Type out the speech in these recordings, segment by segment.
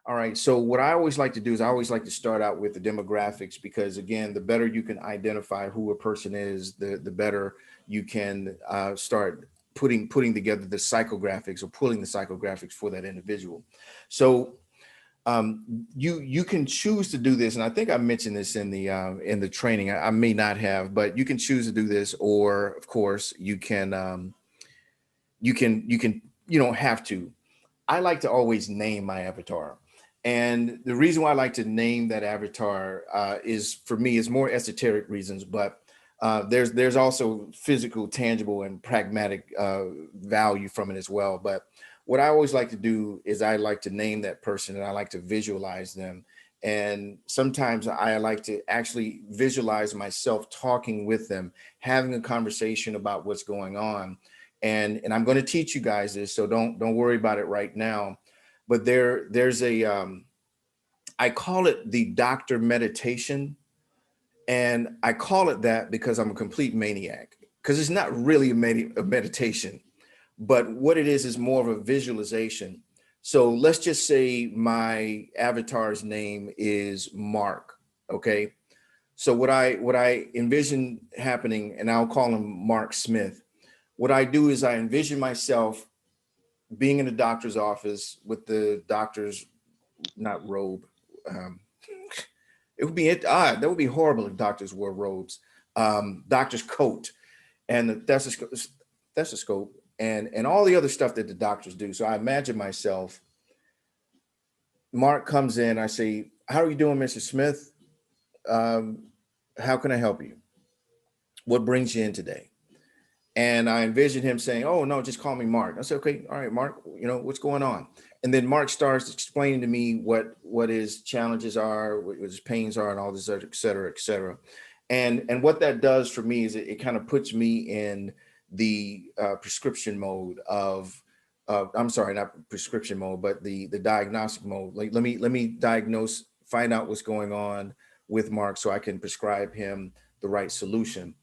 All right. So what I always like to do is I always like to start out with the demographics because again, the better you can identify who a person is, the better you can start putting together the psychographics or pulling the psychographics for that individual. So you can choose to do this, and I think I mentioned this in the training. I may not have, but you can choose to do this, or of course you don't have to. I like to always name my avatar. And the reason why I like to name that avatar is for me is more esoteric reasons, but there's also physical, tangible, and pragmatic value from it as well. But what I always like to do is I like to name that person and I like to visualize them. And sometimes I like to actually visualize myself talking with them, having a conversation about what's going on, and I'm going to teach you guys this, so don't worry about it right now. But there's a I call it the doctor meditation, and I call it that because I'm a complete maniac. Because it's not really a meditation, but what it is more of a visualization. So let's just say my avatar's name is Mark. Okay. So what I envision happening, and I'll call him Mark Smith. What I do is I envision myself being in the doctor's office with the doctor's not robe. Um, it would be odd. That would be horrible if doctors wore robes. Doctor's coat and the stethoscope and all the other stuff that the doctors do. So I imagine myself. Mark comes in. I say, "How are you doing, Mr. Smith? Um, how can I help you? What brings you in today?" And I envisioned him saying, "Oh no, just call me Mark." I said, "Okay, all right, Mark. What's going on?" And then Mark starts explaining to me what his challenges are, what his pains are, and all this, et cetera, et cetera. And what that does for me is it kind of puts me in the prescription mode of. I'm sorry, not prescription mode, but the diagnostic mode. Like let me diagnose, find out what's going on with Mark, so I can prescribe him the right solution.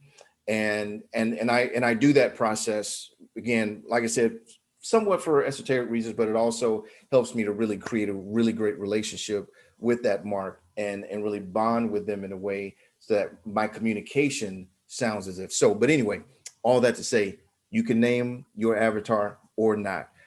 And I do that process again, like I said, somewhat for esoteric reasons, but it also helps me to really create a really great relationship with that Mark and really bond with them in a way so that my communication sounds as if so. But anyway, all that to say, you can name your avatar or not.